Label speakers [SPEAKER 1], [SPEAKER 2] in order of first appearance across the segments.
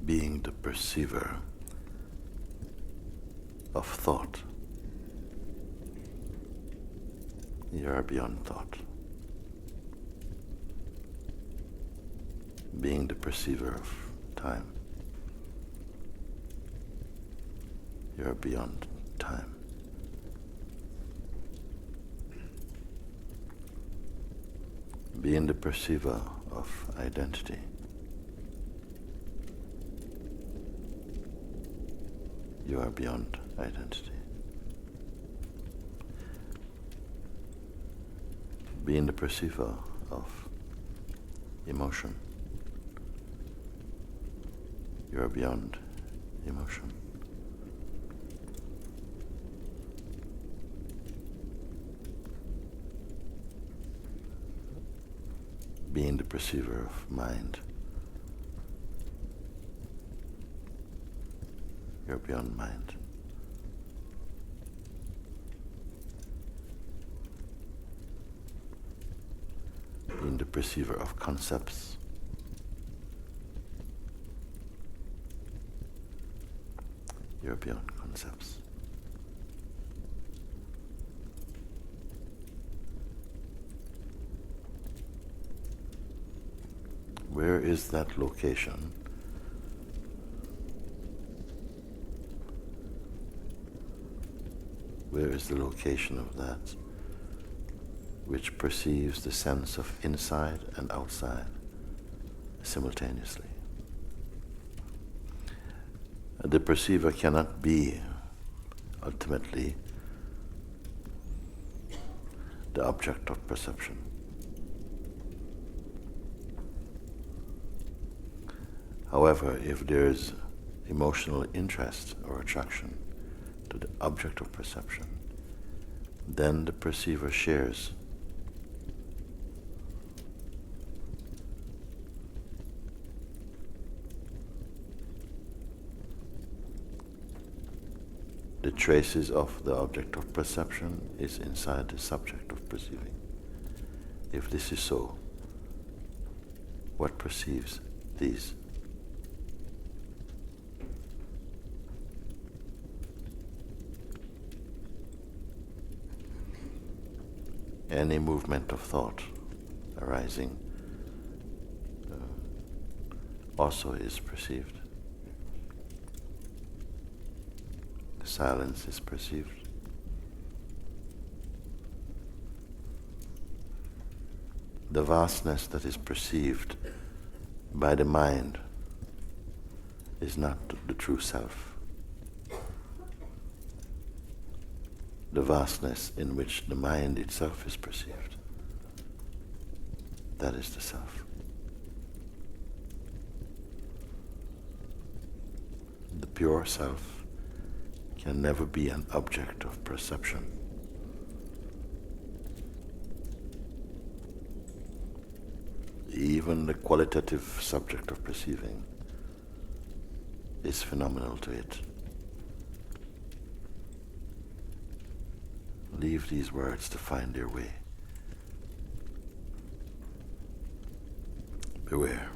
[SPEAKER 1] being the perceiver of thought. You are beyond thought. Being the perceiver of time. You are beyond time. Being the perceiver of identity. You are beyond identity. Being the perceiver of emotion. You are beyond emotion. Being the perceiver of mind. You're beyond mind. Being the perceiver of concepts. You're beyond concepts. Where is that location? Where is the location of that which perceives the sense of inside and outside simultaneously? The perceiver cannot be ultimately the object of perception. However, if there is emotional interest or attraction to the object of perception, then the perceiver shares the traces of the object of perception is inside the subject of perceiving. If this is so, what perceives these? Any movement of thought arising also is perceived. Silence is perceived. The vastness that is perceived by the mind is not the true self. The vastness in which the mind itself is perceived, that is the self. The pure self can never be an object of perception. Even the qualitative subject of perceiving is phenomenal to it. Leave these words to find their way. Beware.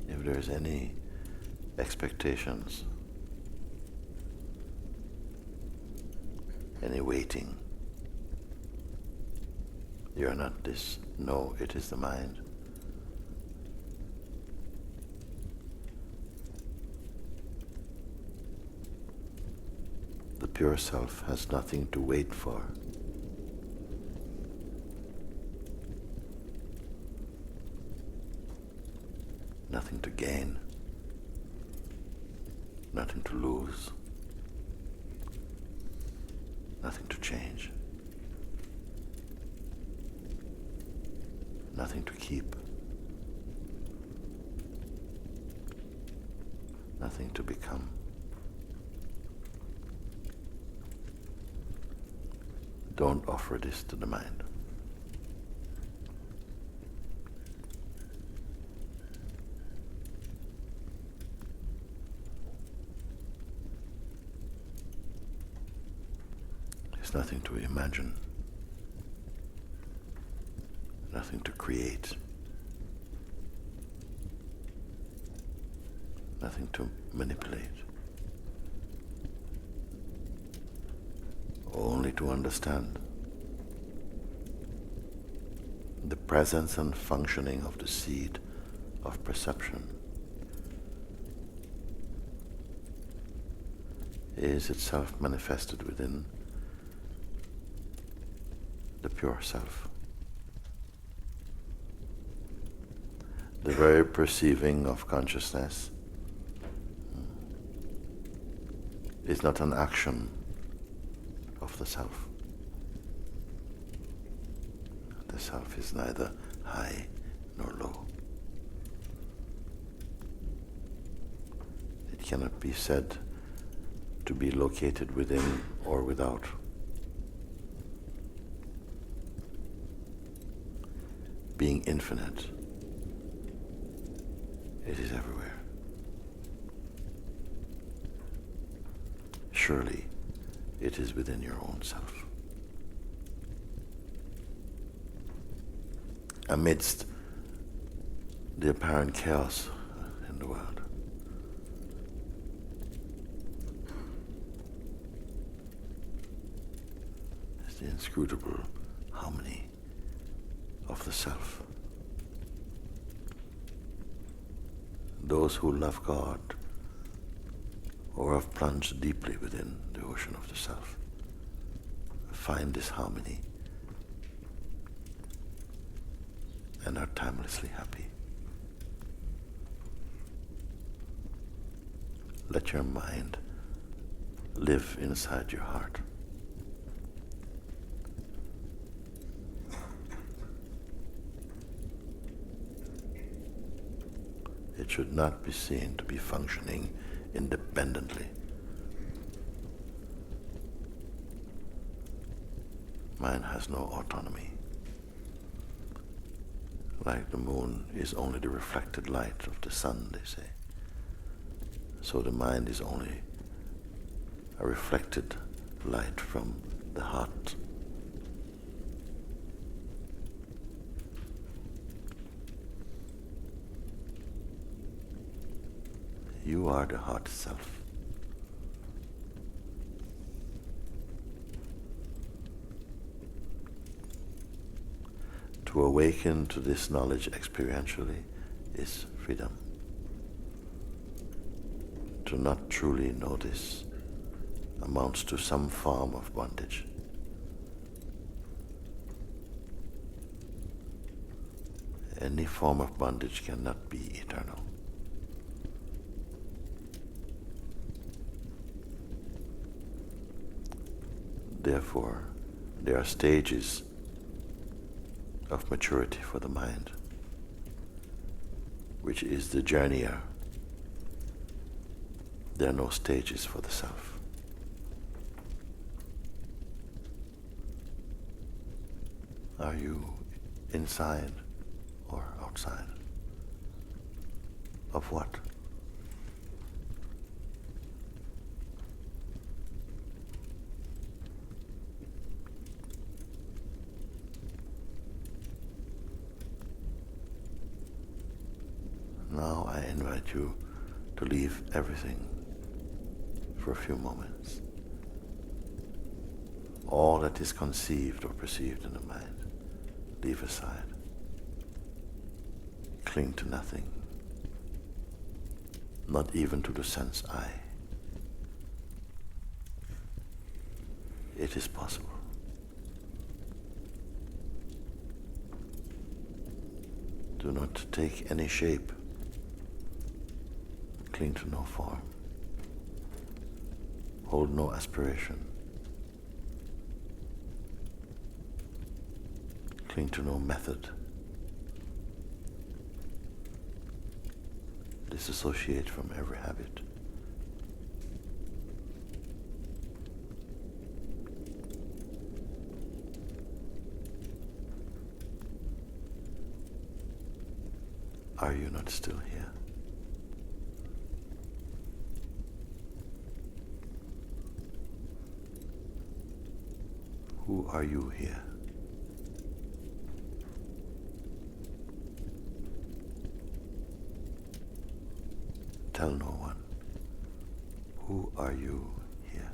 [SPEAKER 1] If there's any expectations, any waiting, you are not this. No, it is the mind. The pure self has nothing to wait for. Nothing to gain. Nothing to lose. Nothing to change. Nothing to keep. Nothing to become. Don't offer this to the mind. There's nothing to imagine, nothing to create, nothing to manipulate, only to understand the presence and functioning of the seed of perception is itself manifested within the pure self. The very perceiving of consciousness is not an action of the self. The self is neither high nor low. It cannot be said to be located within or without. Being infinite, it is everywhere. Surely, it is within your own self. Amidst the apparent chaos in the world, is the inscrutable harmony of the self. Those who love God or have plunged deeply within the ocean of the self find this harmony and are timelessly happy. Let your mind live inside your heart. It should not be seen to be functioning independently. Mind has no autonomy. Like the moon is only the reflected light of the sun, they say. So the mind is only a reflected light from the heart. You are the heart self. To awaken to this knowledge experientially is freedom. To not truly know this amounts to some form of bondage. Any form of bondage cannot be eternal. Therefore, there are stages of maturity for the mind, which is the journeyer. There are no stages for the self. Are you inside or outside? Of what? Now I invite you to leave everything for a few moments. All that is conceived or perceived in the mind, leave aside. Cling to nothing, not even to the sense I. It is possible. Do not take any shape. Cling to no form. Hold no aspiration. Cling to no method. Disassociate from every habit. Are you not still here? Who are you here? Tell no one. are you here?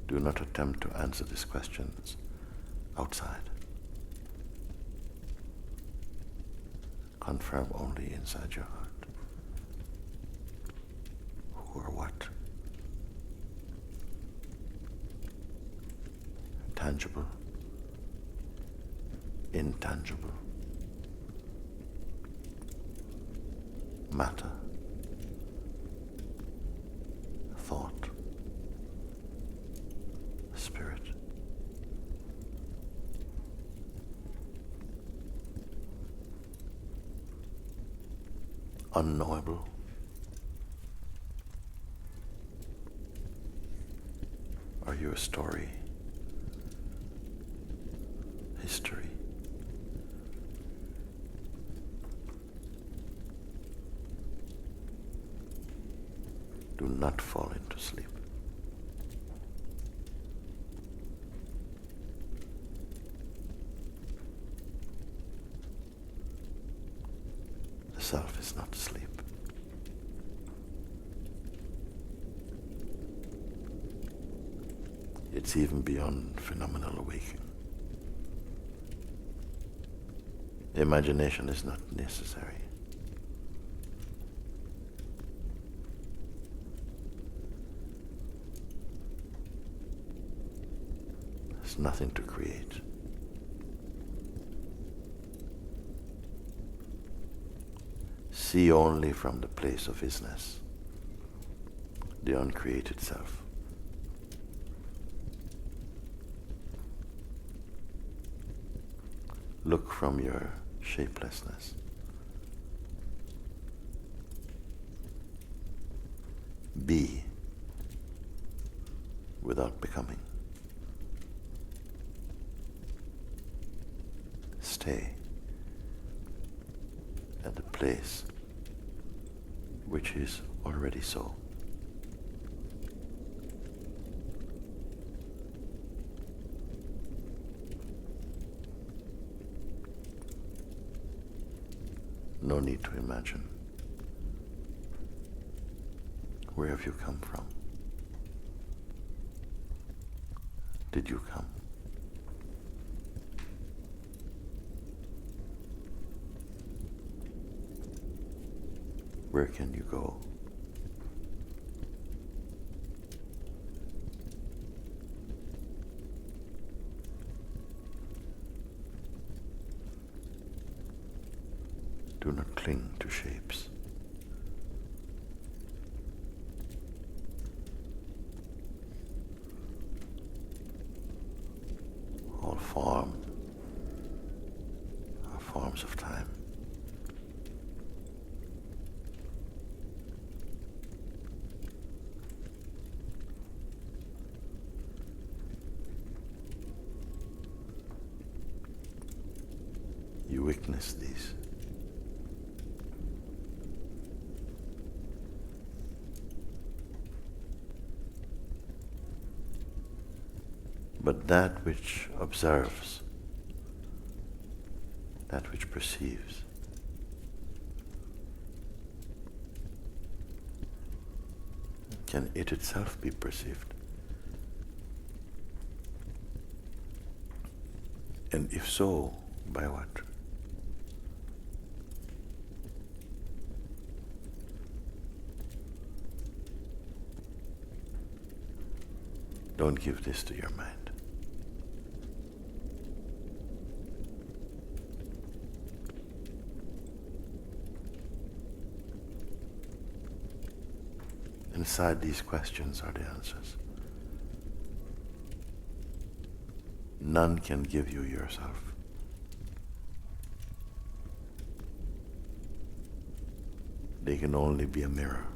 [SPEAKER 1] Do not attempt to answer these questions outside. Confirm only inside your heart. Who or what? Tangible, intangible, matter, thought, spirit. Unknowable, are you a story, history? Do not fall into sleep. The self is not asleep. It's even beyond phenomenal awakening. Imagination is not necessary. There's nothing to create. See only from the place of isness, the uncreated self. Look from your shapelessness. Be without becoming. Stay at the place which is already so. No need to imagine. Where have you come from? Did you come? Where can you go? Do not cling to shapes. All form are forms of time. You witness these. But that which observes, that which perceives, can it itself be perceived? And if so, by what? Don't give this to your mind. Inside these questions are the answers. None can give you yourself. They can only be a mirror.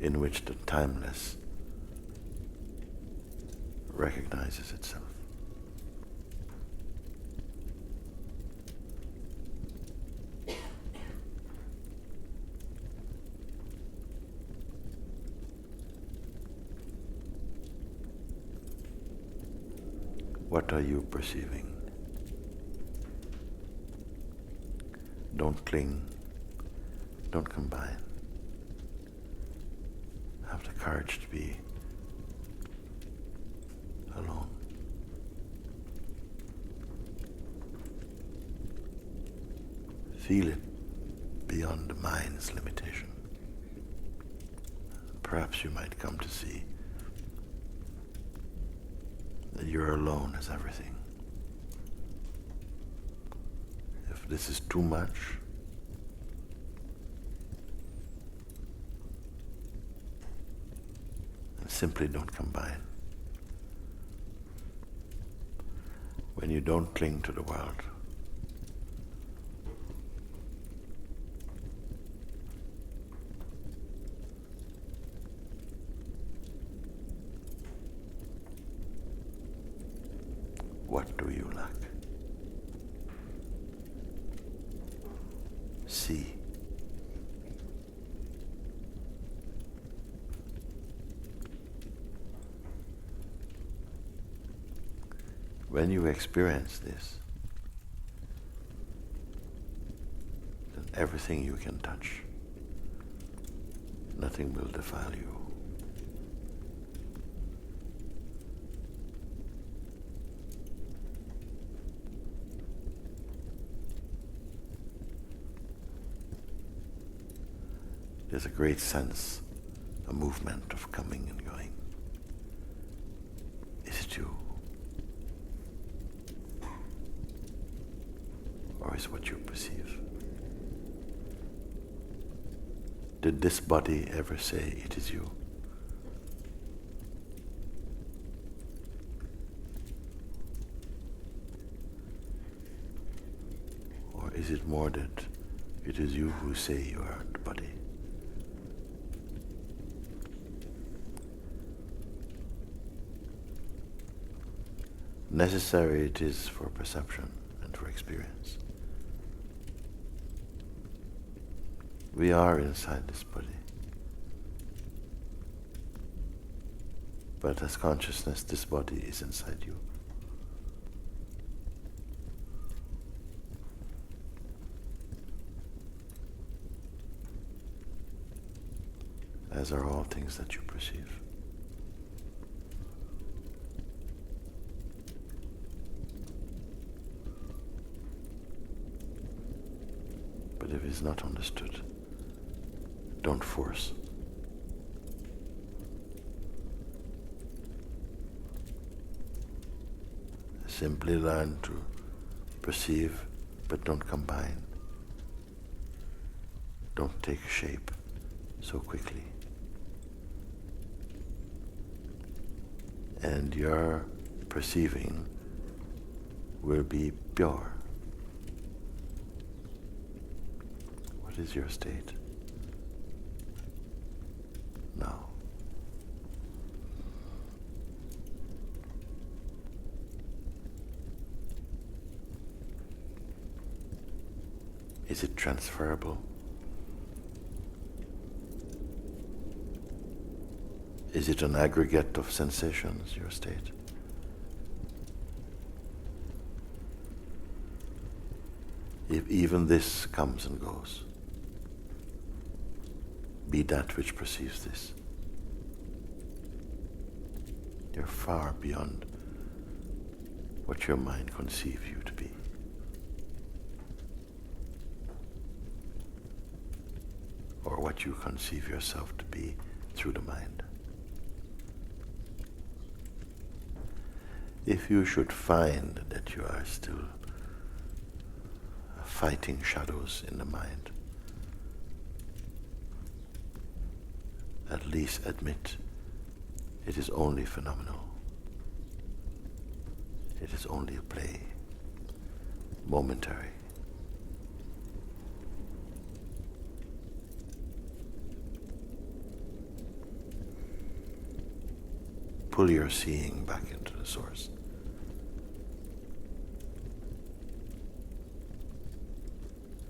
[SPEAKER 1] In which the timeless recognizes itself. What are you perceiving? Don't cling. Don't combine. Have the courage to be alone. Feel it beyond the mind's limitation. Perhaps you might come to see that you're alone as everything. If this is too much, then simply don't combine. When you don't cling to the world, what do you lack? See. When you experience this, then everything you can touch, nothing will defile you. There's a great sense, a movement of coming and going. Is it you? Or is what you perceive? Did this body ever say it is you? Or is it more that it is you who say you are the body? Necessary it is for perception and for experience. We are inside this body. But as consciousness, this body is inside you. As are all things that you perceive. But if it's not understood, don't force. Simply learn to perceive, but don't combine. Don't take shape so quickly. And your perceiving will be pure. What is your state now? Is it transferable? Is it an aggregate of sensations, your state? If even this comes and goes, be that which perceives this. You're far beyond what your mind conceives you to be. Or what you conceive yourself to be through the mind. If you should find that you are still fighting shadows in the mind, at least admit it is only phenomenal. It is only a play, momentary. Pull your seeing back into the source.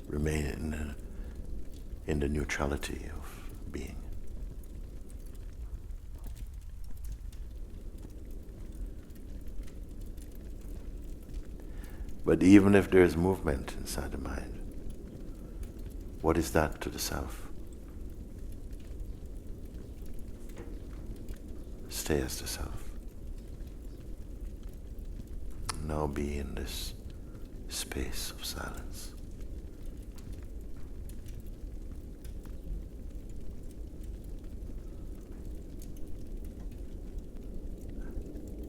[SPEAKER 1] Remain in the neutrality of being. But even if there is movement inside the mind, what is that to the self? Stay as the self. Now be in this space of silence.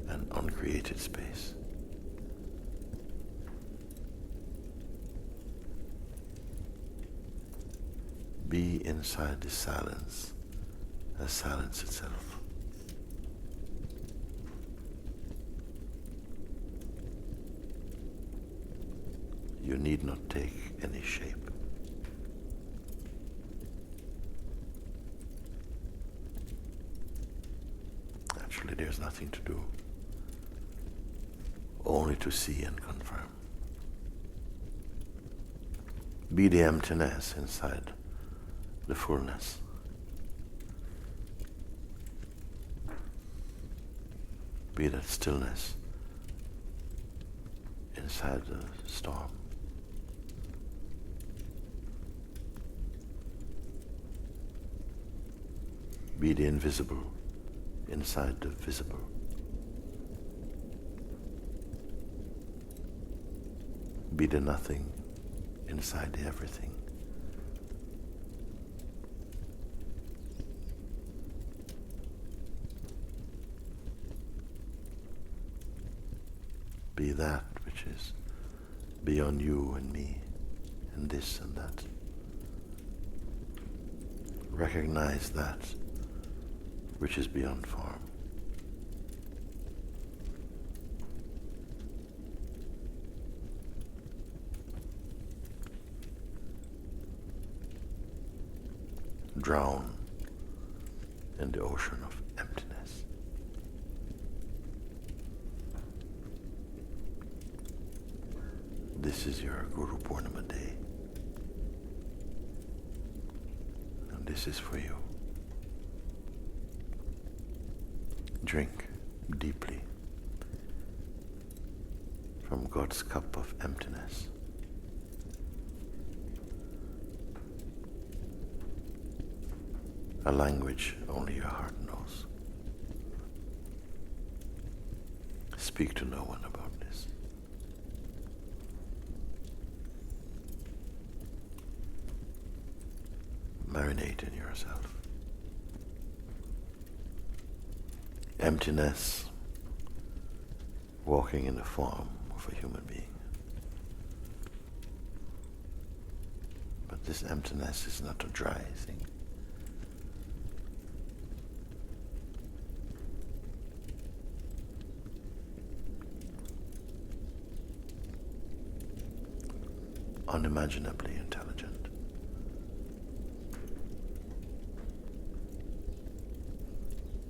[SPEAKER 1] An uncreated space. Be inside the silence as silence itself. You need not take any shape. Actually, there's nothing to do, only to see and confirm. Be the emptiness inside the fullness. Be that stillness inside the storm. Be the invisible inside the visible. Be the nothing inside the everything. Be that which is beyond you and me and this and that. Recognize that which is beyond form. Drown in the ocean of emptiness. This is your Guru Purnima day. And this is for you. Drink deeply from God's cup of emptiness. A language only your heart knows. Speak to no one about this. Marinate in yourself. Emptiness, walking in the form of a human being. But this emptiness is not a dry thing. Unimaginably intelligent.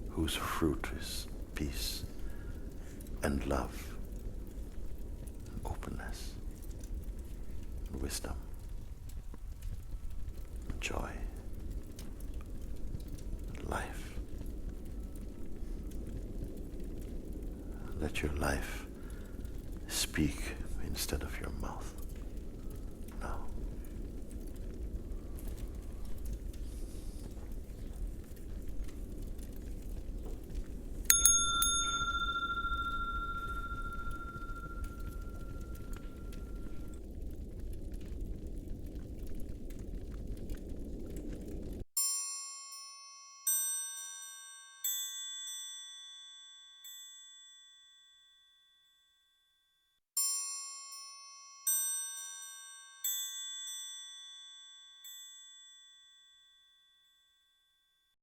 [SPEAKER 1] Whose fruit is peace and love and openness and wisdom and joy and life. Let your life speak instead of your mouth.